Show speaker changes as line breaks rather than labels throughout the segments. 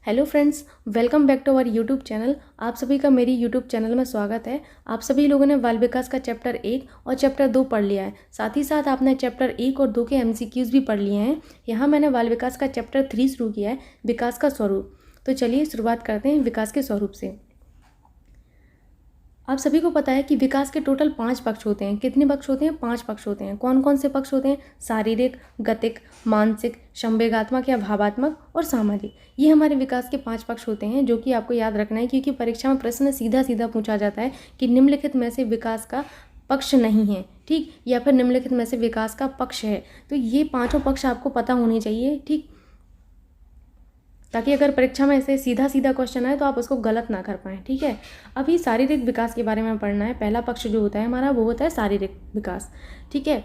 Hello friends, welcome back to our YouTube channel. आप सभी का मेरी यूट्यूब चैनल में स्वागत है। आप सभी लोगों ने बाल विकास का चैप्टर 1 और चैप्टर 2 पढ़ लिया है। साथ ही साथ आपने चैप्टर 1 और 2 के एमसीक्यूज भी पढ़ लिए हैं। यहाँ मैंने बाल विकास का चैप्टर 3 शुरू किया है, विकास का स्वरूप। तो चलिए शुरुआत करते हैं विकास के स्वरूप से। आप सभी को पता है कि विकास के टोटल 5 पक्ष होते हैं। कितने पक्ष होते हैं? 5 पक्ष होते हैं। कौन कौन से पक्ष होते हैं? शारीरिक, गतिक, मानसिक, संवेगात्मक या भावात्मक और सामाजिक। ये हमारे विकास के 5 पक्ष होते हैं, जो कि आपको याद रखना है, क्योंकि परीक्षा में प्रश्न सीधा सीधा पूछा जाता है कि निम्नलिखित में से विकास का पक्ष नहीं है, ठीक, या फिर निम्नलिखित में से विकास का पक्ष है। तो ये 5 पक्ष आपको पता होने चाहिए, ठीक, ताकि अगर परीक्षा में ऐसे सीधा सीधा क्वेश्चन आए तो आप उसको गलत ना कर पाएँ, ठीक है। अभी शारीरिक विकास के बारे में पढ़ना है। पहला पक्ष जो होता है हमारा वो होता है शारीरिक विकास, ठीक है।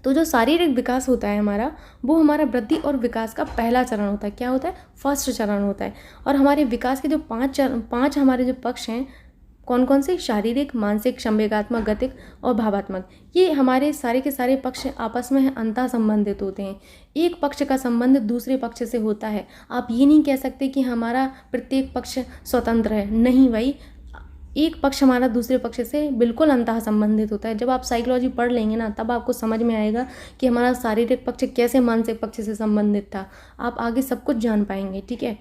तो जो शारीरिक विकास होता है हमारा, वो हमारा वृद्धि और विकास का पहला चरण होता है। क्या होता है? फर्स्ट चरण होता है। और हमारे विकास के जो 5 हमारे जो पक्ष हैं, कौन कौन से? शारीरिक, मानसिक, संवेगात्मक, गतिक और भावात्मक। ये हमारे सारे के सारे पक्ष आपस में अंतः संबंधित होते हैं। एक पक्ष का संबंध दूसरे पक्ष से होता है। आप ये नहीं कह सकते कि हमारा प्रत्येक पक्ष स्वतंत्र है। नहीं भाई, एक पक्ष हमारा दूसरे पक्ष से बिल्कुल अंतः संबंधित होता है। जब आप साइकोलॉजी पढ़ लेंगे ना, तब आपको समझ में आएगा कि हमारा शारीरिक पक्ष कैसे मानसिक पक्ष से संबंधित था। आप आगे सब कुछ जान पाएंगे, ठीक है।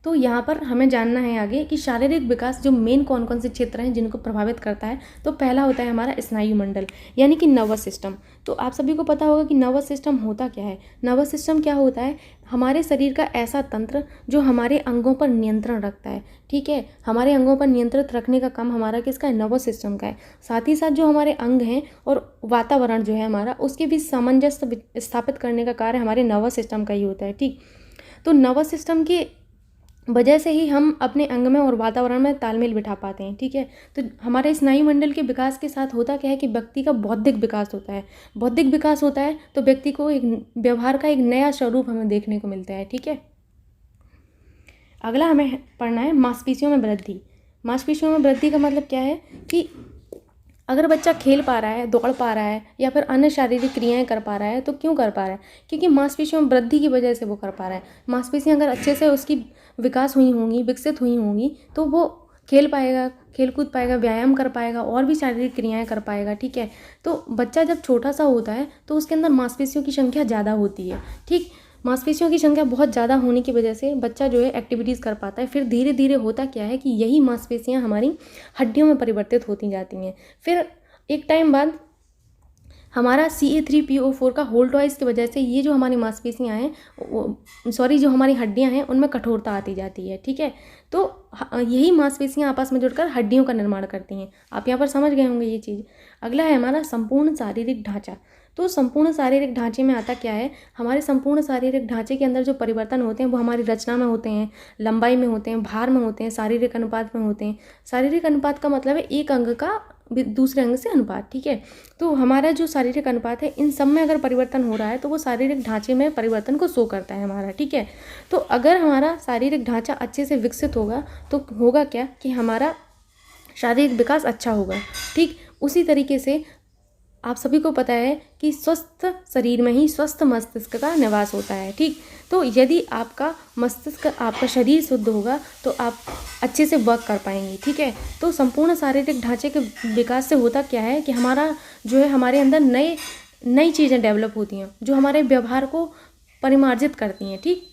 तो यहाँ पर हमें जानना है आगे कि शारीरिक विकास जो मेन कौन कौन से क्षेत्र हैं जिनको प्रभावित करता है। तो पहला होता है हमारा स्नायु मंडल, यानी कि नर्वस सिस्टम। तो आप सभी को पता होगा कि नर्वस सिस्टम होता क्या है। नर्वस सिस्टम क्या होता है? हमारे शरीर का ऐसा तंत्र जो हमारे अंगों पर नियंत्रण रखता है, ठीक है। हमारे अंगों पर नियंत्रित रखने का काम हमारा किसका है? नर्वस सिस्टम का है। साथ ही साथ जो हमारे अंग हैं और वातावरण जो है हमारा, उसके बीच सामंजस्य स्थापित करने का कार्य हमारे नर्वस सिस्टम का ही होता है, ठीक। तो नर्वस सिस्टम के वजह से ही हम अपने अंग में और वातावरण में तालमेल बिठा पाते हैं, ठीक है। तो हमारे स्नायु मंडल के विकास के साथ होता क्या है कि व्यक्ति का बौद्धिक विकास होता है। बौद्धिक विकास होता है तो व्यक्ति को एक व्यवहार का एक नया स्वरूप हमें देखने को मिलता है, ठीक है। अगला हमें पढ़ना है मांसपेशियों में वृद्धि। मांसपेशियों में वृद्धि का मतलब क्या है कि अगर बच्चा खेल पा रहा है, दौड़ पा रहा है या फिर अन्य शारीरिक क्रियाएं कर पा रहा है, तो क्यों कर पा रहा है? क्योंकि मांसपेशियों में वृद्धि की वजह से वो कर पा रहा है। मांसपेशियां अगर अच्छे से उसकी विकास हुई होंगी, विकसित हुई होंगी, तो वो खेल पाएगा, खेल कूद पाएगा, व्यायाम कर पाएगा और भी शारीरिक क्रियाएं कर पाएगा, ठीक है। तो बच्चा जब छोटा सा होता है तो उसके अंदर मांसपेशियों की संख्या ज़्यादा होती है, ठीक। मांसपेशियों की संख्या बहुत ज़्यादा होने की वजह से बच्चा जो है एक्टिविटीज़ कर पाता है। फिर धीरे धीरे होता क्या है कि यही मांसपेशियाँ हमारी हड्डियों में परिवर्तित होती जाती हैं। फिर एक टाइम बाद हमारा CA3PO4 का होल्टवाइज की वजह से ये जो हमारी मांसपेशियाँ हैं, जो हमारी हड्डियाँ हैं, उनमें कठोरता आती जाती है, ठीक है। तो यही मांसपेशियाँ आपस में जुड़कर हड्डियों का निर्माण करती हैं। आप यहाँ पर समझ गए होंगे ये चीज़। अगला है हमारा संपूर्ण शारीरिक ढांचा। तो संपूर्ण शारीरिक ढांचे में आता क्या है? हमारे संपूर्ण शारीरिक ढांचे के अंदर जो परिवर्तन होते हैं वो हमारी रचना में होते हैं, लंबाई में होते हैं, भार में होते हैं, शारीरिक अनुपात में होते हैं। शारीरिक अनुपात का मतलब है एक अंग का दूसरे अंग से अनुपात, ठीक है। तो हमारा जो शारीरिक अनुपात है, इन सब में अगर परिवर्तन हो रहा है तो वो शारीरिक ढांचे में परिवर्तन को शो करता है हमारा, ठीक है। तो अगर हमारा शारीरिक ढांचा अच्छे से विकसित होगा तो होगा क्या कि हमारा शारीरिक विकास अच्छा होगा, ठीक। उसी तरीके से आप सभी को पता है कि स्वस्थ शरीर में ही स्वस्थ मस्तिष्क का निवास होता है, ठीक। तो यदि आपका मस्तिष्क, आपका शरीर शुद्ध होगा तो आप अच्छे से वर्क कर पाएंगे, ठीक है। तो संपूर्ण शारीरिक ढांचे के विकास से होता क्या है कि हमारा जो है हमारे अंदर नई चीज़ें डेवलप होती हैं जो हमारे व्यवहार को परिमार्जित करती हैं, ठीक।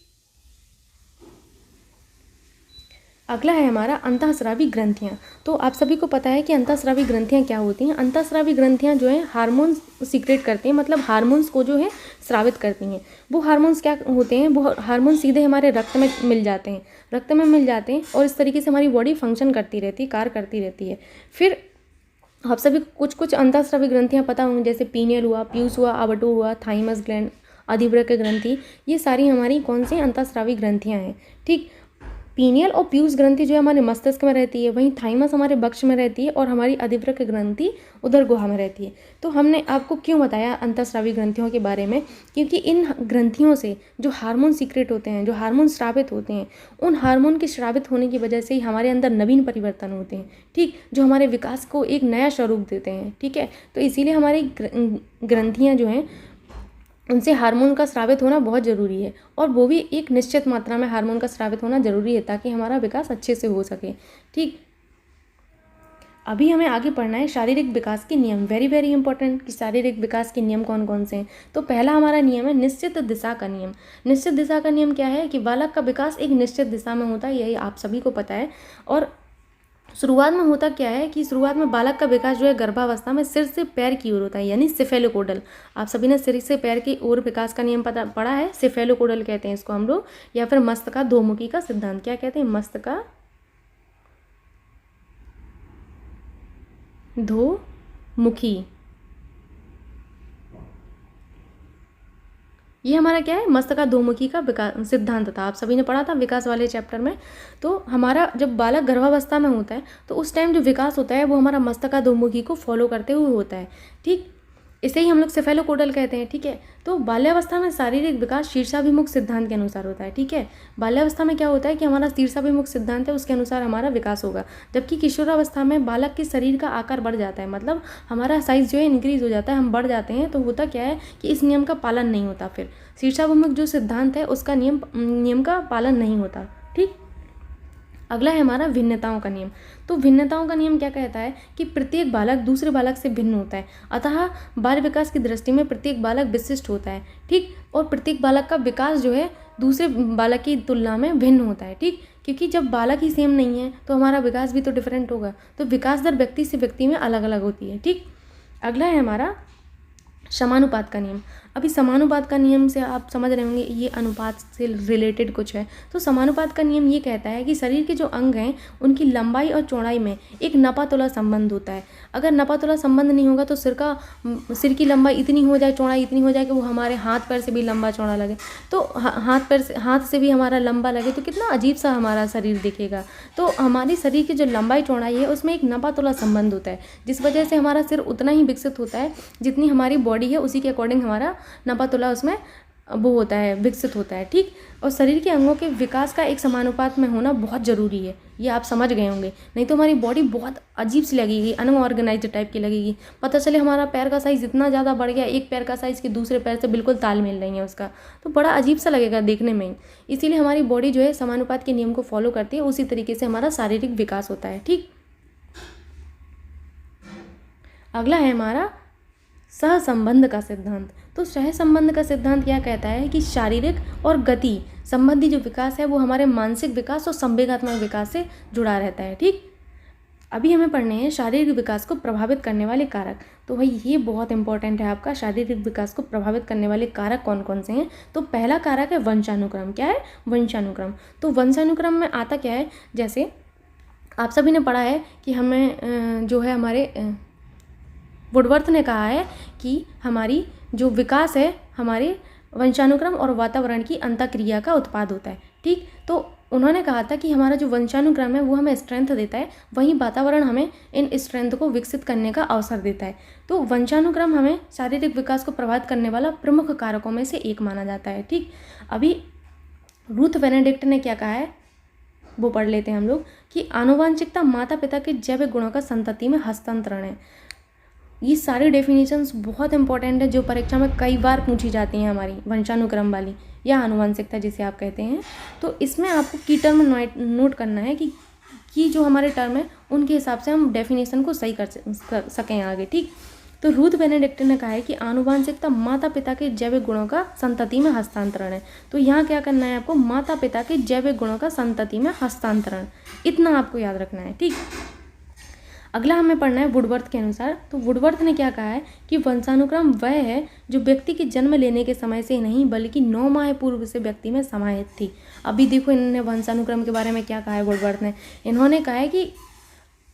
अगला है हमारा अंतःस्रावी ग्रंथियाँ। तो आप सभी को पता है कि अंतःस्रावी ग्रंथियाँ क्या होती हैं। अंतःस्रावी ग्रंथियाँ जो है हार्मोन्स सीक्रेट करती हैं, मतलब हार्मोन्स को जो है स्रावित करती हैं। वो हार्मोन्स क्या होते हैं? वो हार्मोन सीधे हमारे रक्त में मिल जाते हैं और इस तरीके से हमारी बॉडी फंक्शन करती रहती है, कार्य करती रहती है। फिर आप सभी को कुछ अंतःस्रावी ग्रंथियाँ पता होंगी, जैसे पीनियल हुआ, प्यूस हुआ, आवर्टो हुआ, थाइमस ग्लैंड, अधिवृक्क ग्रंथि। ये सारी हमारी कौन सी अंतःस्रावी ग्रंथियाँ हैं, ठीक। पीनियल और प्यूस ग्रंथि जो है हमारे मस्तिष्क में रहती है, वहीं थाइमस हमारे वक्ष में रहती है और हमारी अधिवृक्क ग्रंथि उदर गुहा में रहती है। तो हमने आपको क्यों बताया अंतःस्रावी ग्रंथियों के बारे में? क्योंकि इन ग्रंथियों से जो हार्मोन सीक्रेट होते हैं, जो हार्मोन स्रावित होते हैं, उन हार्मोन के स्रावित होने की वजह से ही हमारे अंदर नवीन परिवर्तन होते हैं, ठीक, जो हमारे विकास को एक नया स्वरूप देते हैं, ठीक है। तो इसीलिए हमारी ग्रंथियाँ जो हैं उनसे हार्मोन का स्रावित होना बहुत ज़रूरी है, और वो भी एक निश्चित मात्रा में हार्मोन का स्रावित होना ज़रूरी है ताकि हमारा विकास अच्छे से हो सके। ठीक, अभी हमें आगे पढ़ना है शारीरिक विकास के नियम। वेरी वेरी इंपॉर्टेंट कि शारीरिक विकास के नियम कौन कौन से हैं। तो पहला हमारा नियम है निश्चित दिशा का नियम। निश्चित दिशा का नियम क्या है कि बालक का विकास एक निश्चित दिशा में होता है, यही आप सभी को पता है। और शुरुआत में होता क्या है कि शुरुआत में बालक का विकास जो है गर्भावस्था में सिर से पैर की ओर होता है, यानी सिफेलोकोडल। आप सभी ने सिर से पैर की ओर विकास का नियम पढ़ा है, सिफेलोकोडल कहते हैं इसको हम लोग, या फिर मस्तकाधोमुखी का सिद्धांत। क्या कहते हैं? मस्तकाधोमुखी। ये हमारा क्या है? मस्तकाधोमुखी का विकास सिद्धांत था, आप सभी ने पढ़ा था विकास वाले चैप्टर में। तो हमारा जब बालक गर्भावस्था में होता है तो उस टाइम जो विकास होता है वो हमारा मस्तकाधोमुखी को फॉलो करते हुए होता है। ठीक, इसे ही हम लोग सेफेलोकोडल कहते हैं। ठीक है, तो बाल्यावस्था में शारीरिक विकास शीर्षाभिमुख सिद्धांत के अनुसार होता है। ठीक है, बाल्यावस्था में क्या होता है कि हमारा शीर्षाभिमुख सिद्धांत है, उसके अनुसार हमारा विकास होगा। जबकि किशोरावस्था में बालक के शरीर का आकार बढ़ जाता है, मतलब हमारा साइज जो है इंक्रीज हो जाता है, हम बढ़ जाते हैं। तो होता क्या है कि इस नियम का पालन नहीं होता, फिर शीर्षाभिमुख जो सिद्धांत है उसका नियम का पालन नहीं होता। ठीक, अगला है हमारा भिन्नताओं का नियम। तो भिन्नताओं का नियम क्या कहता है कि प्रत्येक बालक दूसरे बालक से भिन्न होता है, अतः बाल विकास की दृष्टि में प्रत्येक बालक विशिष्ट होता है। ठीक, और प्रत्येक बालक का विकास जो है दूसरे बालक की तुलना में भिन्न होता है। ठीक, क्योंकि जब बालक ही सेम नहीं है तो हमारा विकास भी तो डिफरेंट होगा। तो विकास दर व्यक्ति से व्यक्ति में अलग अलग होती है। ठीक, अगला है हमारा समानुपात का नियम। अभी समानुपात का नियम से आप समझ रहे होंगे ये अनुपात से रिलेटेड कुछ है। तो समानुपात का नियम ये कहता है कि शरीर के जो अंग हैं उनकी लंबाई और चौड़ाई में एक नपातुला संबंध होता है। अगर नपातुला संबंध नहीं होगा तो सिर की लंबाई इतनी हो जाए, चौड़ाई इतनी हो जाए कि वो हमारे हाथ पैर से भी लंबा चौड़ा लगे, तो हाथ से भी हमारा लंबा लगे, तो कितना अजीब सा हमारा शरीर दिखेगा। तो हमारी शरीर की जो लंबाई चौड़ाई है उसमें एक नपातुला संबंध होता है, जिस वजह से हमारा सिर उतना ही विकसित होता है जितनी हमारी बॉडी है, उसी के अकॉर्डिंग हमारा नपातुला उसमें वो होता है, विकसित होता है। ठीक, और शरीर के अंगों के विकास का एक समानुपात में होना बहुत ज़रूरी है, ये आप समझ गए होंगे। नहीं तो हमारी बॉडी बहुत अजीब सी लगेगी, अनऑर्गेनाइज्ड टाइप की लगेगी। पता चले हमारा पैर का साइज़ इतना ज़्यादा बढ़ गया, एक पैर का साइज़ के दूसरे पैर से बिल्कुल तालमेल नहीं है उसका, तो बड़ा अजीब सा लगेगा देखने में। इसीलिए हमारी बॉडी जो है समानुपात के नियम को फॉलो करती है, उसी तरीके से हमारा शारीरिक विकास होता है। ठीक, अगला है हमारा सहसंबंध का सिद्धांत। तो सहसंबंध का सिद्धांत क्या कहता है कि शारीरिक और गति संबंधी जो विकास है वो हमारे मानसिक विकास और संवेगात्मक विकास से जुड़ा रहता है। ठीक, अभी हमें पढ़ने हैं शारीरिक विकास को प्रभावित करने वाले कारक। तो भाई ये बहुत इंपॉर्टेंट है आपका, शारीरिक विकास को प्रभावित करने वाले कारक कौन कौन से हैं। तो पहला कारक है वंशानुक्रम। क्या है? वंशानुक्रम। तो वंशानुक्रम में आता क्या है, जैसे आप सभी ने पढ़ा है कि हमें जो है हमारे वुडवर्थ ने कहा है कि हमारी जो विकास है हमारे वंशानुक्रम और वातावरण की अंतःक्रिया का उत्पाद होता है। ठीक, तो उन्होंने कहा था कि हमारा जो वंशानुक्रम है वो हमें स्ट्रेंथ देता है, वहीं वातावरण हमें इन स्ट्रेंथ को विकसित करने का अवसर देता है। तो वंशानुक्रम हमें शारीरिक विकास को प्रभावित करने वाला प्रमुख कारकों में से एक माना जाता है। ठीक, अभी रूथ बेनेडिक्ट ने क्या कहा है वो पढ़ लेते हैं हम लोग कि आनुवांशिकता माता पिता के जैविक गुणों का संतति में हस्तांतरण है। ये सारी डेफिनेशंस बहुत इंपॉर्टेंट है जो परीक्षा में कई बार पूछी जाती हैं हमारी, वंशानुक्रम वाली या आनुवंशिकता जिसे आप कहते हैं। तो इसमें आपको की टर्म नोट करना है कि जो हमारे टर्म है उनके हिसाब से हम डेफिनेशन को सही कर सकें आगे। ठीक, तो रूथ बेनेडिक्ट ने कहा है कि आनुवंशिकता माता पिता के जैविक गुणों का संतति में हस्तांतरण है। तो यहाँ क्या करना है आपको, माता पिता के जैविक गुणों का संतति में हस्तांतरण, इतना आपको याद रखना है। ठीक, अगला हमें पढ़ना है वुडवर्थ के अनुसार। तो वुडवर्थ ने क्या कहा है कि वंशानुक्रम वह है जो व्यक्ति के जन्म लेने के समय से नहीं बल्कि 9 माह पूर्व से व्यक्ति में समाहित थी। अभी देखो इन्होंने वंशानुक्रम के बारे में क्या कहा है वुडवर्थ ने। इन्होंने कहा है कि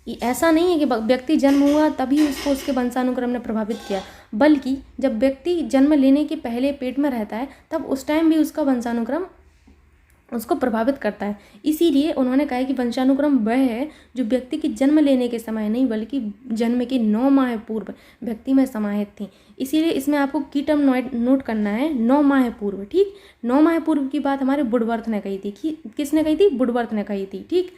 ऐसा नहीं है कि व्यक्ति जन्म हुआ तभी उसको उसके वंशानुक्रम ने प्रभावित किया, बल्कि जब व्यक्ति जन्म लेने के पहले पेट में रहता है तब उस टाइम भी उसका वंशानुक्रम उसको प्रभावित करता है। इसीलिए उन्होंने कहा है कि वंशानुक्रम वह है जो व्यक्ति के जन्म लेने के समय नहीं बल्कि जन्म के 9 माह पूर्व व्यक्ति में समाहित थी। इसीलिए इसमें आपको की टर्म नोट करना है, 9 माह पूर्व। ठीक, 9 माह पूर्व की बात हमारे वुडवर्थ ने कही थी। किसने कही थी? वुडवर्थ ने कही थी। ठीक,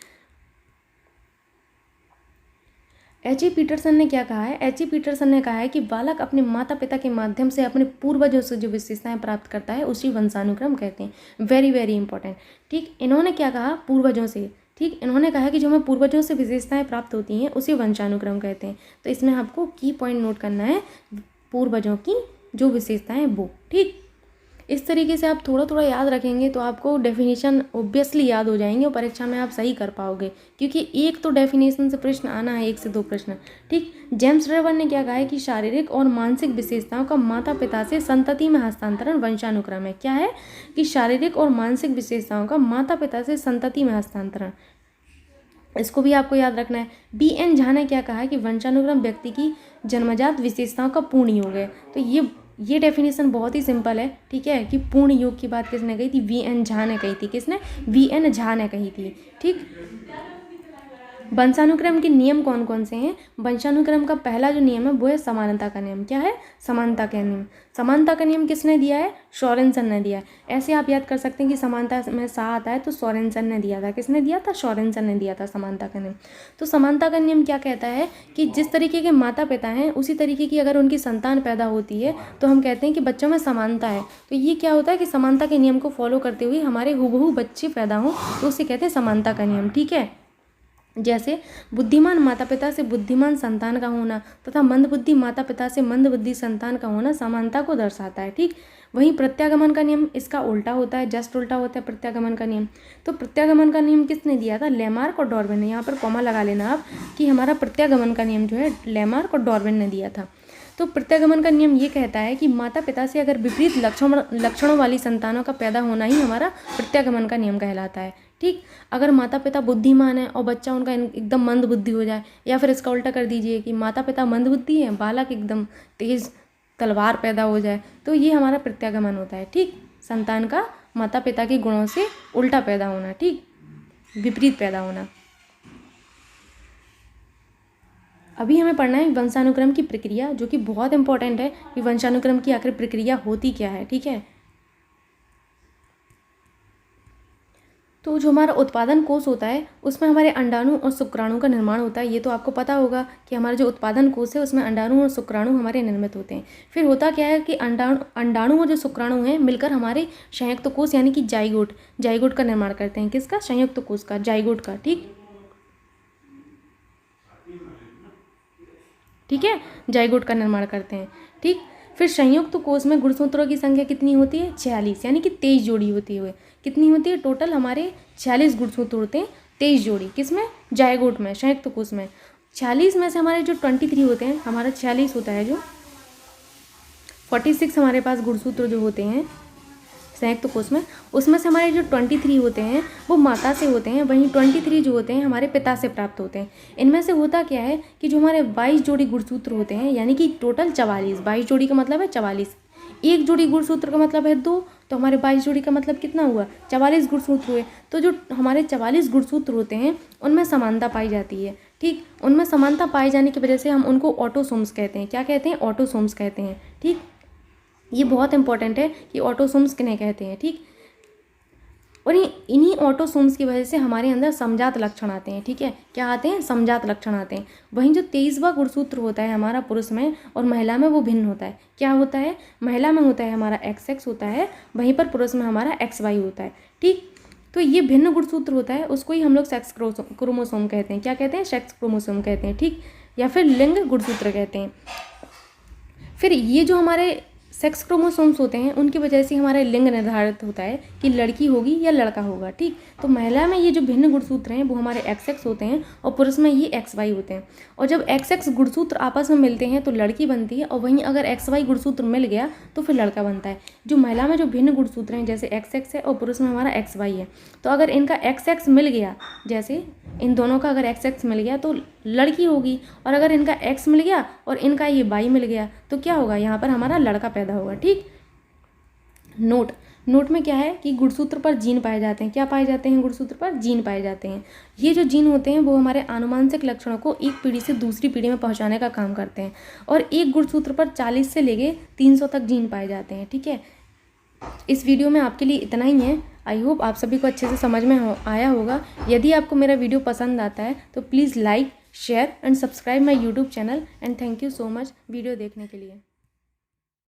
H.E. पीटरसन ने क्या कहा है? H.E. पीटरसन ने कहा है कि बालक अपने माता पिता के माध्यम से अपने पूर्वजों से जो विशेषताएं प्राप्त करता है उसी वंशानुक्रम कहते हैं। Very very important. ठीक, इन्होंने क्या कहा? पूर्वजों से। ठीक, इन्होंने कहा कि जो हमें पूर्वजों से विशेषताएं प्राप्त होती हैं उसी वंशानुक्रम कहते हैं। तो इसमें आपको की पॉइंट नोट करना है, पूर्वजों की जो विशेषताएं वो। ठीक, इस तरीके से आप थोड़ा थोड़ा याद रखेंगे तो आपको डेफिनेशन ऑब्वियसली याद हो जाएंगे और परीक्षा में आप सही कर पाओगे, क्योंकि एक तो डेफिनेशन से प्रश्न आना है, 1 से 2 प्रश्न। ठीक, जेम्स रेवर ने क्या कहा है कि शारीरिक और मानसिक विशेषताओं का माता पिता से संतति में हस्तांतरण वंशानुक्रम है। क्या है? कि शारीरिक और मानसिक विशेषताओं का माता पिता से संतति में हस्तांतरण, इसको भी आपको याद रखना है। B.N. झा ने क्या कहा है कि वंशानुक्रम व्यक्ति की जन्मजात विशेषताओं का पूर्ण योग है। तो ये डेफिनेशन बहुत ही सिंपल है। ठीक है, कि पूर्ण योग की बात किसने कही थी? V.N. झा ने कही थी। किसने? V.N. झा ने कही थी। ठीक, वंशानुक्रम के नियम कौन कौन से हैं? वंशानुक्रम का पहला जो नियम है वो है समानता का नियम। क्या है? समानता का नियम। समानता का नियम किसने दिया है? सोरेनसन ने दिया है। ऐसे आप याद कर सकते हैं कि समानता में सा आता है तो सोरेनसन ने दिया था। किसने दिया था? सोरेनसन ने दिया था समानता का नियम। तो समानता का नियम क्या कहता है कि जिस तरीके के माता पिता हैं उसी तरीके की अगर उनकी संतान पैदा होती है तो हम कहते हैं कि बच्चों में समानता है। तो ये क्या होता है कि समानता के नियम को फॉलो करते हुए हमारे हूबहू बच्चे पैदा हों तो उसे कहते हैं समानता का नियम। ठीक है, जैसे बुद्धिमान माता पिता से बुद्धिमान संतान का होना तथा मंदबुद्धि माता पिता से मंदबुद्धि संतान का होना समानता को दर्शाता है। ठीक, वहीं प्रत्यागमन का नियम इसका उल्टा होता है, जस्ट उल्टा होता है प्रत्यागमन का नियम। तो प्रत्यागमन का नियम किसने दिया था? लेमार्क और डार्विन ने। यहाँ पर कॉमा लगा लेना आप कि हमारा प्रत्यागमन का नियम जो है लेमार्क और डार्विन ने दिया था। तो प्रत्यागमन का नियम ये कहता है कि माता पिता से अगर विपरीत लक्षणों वाली संतानों का पैदा होना ही हमारा प्रत्यागमन का नियम कहलाता है। ठीक, अगर माता पिता बुद्धिमान है और बच्चा उनका एकदम मंद बुद्धि हो जाए, या फिर इसका उल्टा कर दीजिए कि माता पिता मंद बुद्धि है, बालक एकदम तेज तलवार पैदा हो जाए, तो ये हमारा प्रत्यागमन होता है। ठीक, संतान का माता पिता के गुणों से उल्टा पैदा होना। ठीक, विपरीत पैदा होना। अभी हमें पढ़ना है वंशानुक्रम की प्रक्रिया, जो कि बहुत इंपॉर्टेंट है कि वंशानुक्रम की आखिर प्रक्रिया होती क्या है। ठीक है, तो जो हमारा उत्पादन कोष होता है उसमें हमारे अंडाणु और शुक्राणु का निर्माण होता है। ये तो आपको पता होगा कि हमारा जो उत्पादन कोष है उसमें अंडाणु और शुक्राणु हमारे निर्मित होते हैं। फिर होता क्या है कि अंडाणु और जो शुक्राणु हैं मिलकर हमारे संयुक्त कोष यानी कि जाइगोट का निर्माण करते हैं। किसका? संयुक्त कोष का, जाइगोट का। ठीक है, जाइगोट का निर्माण करते हैं। ठीक, फिर संयुक्त कोष में गुणसूत्रों की संख्या कितनी होती है? 46, यानी कि 23 जोड़ी होती है। कितनी होती है? टोटल हमारे 46 गुणसूत्र होते हैं, 23 जोड़ी। किसमें? जाइगोट में, संयुक्त कोष में। 46 में से हमारे जो 23 होते हैं, हमारा 46 होता है, जो 46 हमारे पास गुणसूत्र जो होते हैं संयुक्त कोष में, उसमें से हमारे जो 23 होते हैं वो माता से होते हैं, वहीं 23 जो होते हैं हमारे पिता से प्राप्त होते हैं। इनमें से होता क्या है कि जो हमारे 22 जोड़ी गुणसूत्र होते हैं, यानी कि टोटल 44, 22 जोड़ी का मतलब है 44, एक जोड़ी गुणसूत्र का मतलब है 2, तो हमारे 22 जोड़ी का मतलब कितना हुआ? 44 गुणसूत्र हुए। तो जो हमारे 44 गुणसूत्र होते हैं उनमें समानता पाई जाती है। ठीक, उनमें समानता पाए जाने की वजह से हम उनको ऑटोसोम्स कहते हैं। क्या कहते हैं? ऑटोसोम्स कहते हैं। ठीक, ये बहुत इंपॉर्टेंट है कि ऑटोसोम्स किन्हें कहते हैं। ठीक, और इन्हीं ऑटोसोम्स की वजह से हमारे अंदर समजात लक्षण आते हैं। ठीक है, क्या आते हैं? समजात लक्षण आते हैं। वहीं जो 23वां गुणसूत्र होता है हमारा पुरुष में और महिला में वो भिन्न होता है। क्या होता है? महिला में होता है हमारा XX होता है, वहीं पर पुरुष में हमारा XY होता है। ठीक, तो ये भिन्न गुणसूत्र होता है, उसको ही हम लोग सेक्स क्रोमोसोम कहते हैं। क्या कहते हैं? सेक्स क्रोमोसोम कहते हैं। ठीक, या फिर लिंग गुणसूत्र कहते हैं। फिर ये जो हमारे सेक्स क्रोमोसोम्स होते हैं उनकी वजह से हमारा लिंग निर्धारित होता है कि लड़की होगी या लड़का होगा। ठीक, तो महिला में ये जो भिन्न गुणसूत्र हैं वो हमारे XX होते हैं और पुरुष में ये XY होते हैं। और जब XX गुणसूत्र आपस में मिलते हैं तो लड़की बनती है, और वहीं अगर XY गुणसूत्र मिल गया तो फिर लड़का बनता है। जो महिला में जो भिन्न गुणसूत्र हैं जैसे XX है और पुरुष में हमारा XY है, तो अगर इनका XX मिल गया, जैसे इन दोनों का अगर XX मिल गया तो लड़की होगी, और अगर इनका X मिल गया और इनका ये Y मिल गया तो क्या होगा? यहाँ पर हमारा लड़का पैदा होगा। ठीक, नोट में क्या है कि गुणसूत्र पर जीन पाए जाते हैं। क्या पाए जाते हैं? गुणसूत्र पर जीन पाए जाते हैं। ये जो जीन होते हैं वो हमारे आनुवंशिक लक्षणों को एक पीढ़ी से दूसरी पीढ़ी में पहुंचाने का काम करते हैं, और एक गुणसूत्र पर 40 से लेके 300 तक जीन पाए जाते हैं। ठीक है, इस वीडियो में आपके लिए इतना ही है। आई होप आप सभी को अच्छे से समझ में आया होगा। यदि आपको मेरा वीडियो पसंद आता है तो please like, share and subscribe my YouTube channel and thank you so much video देखने के लिए।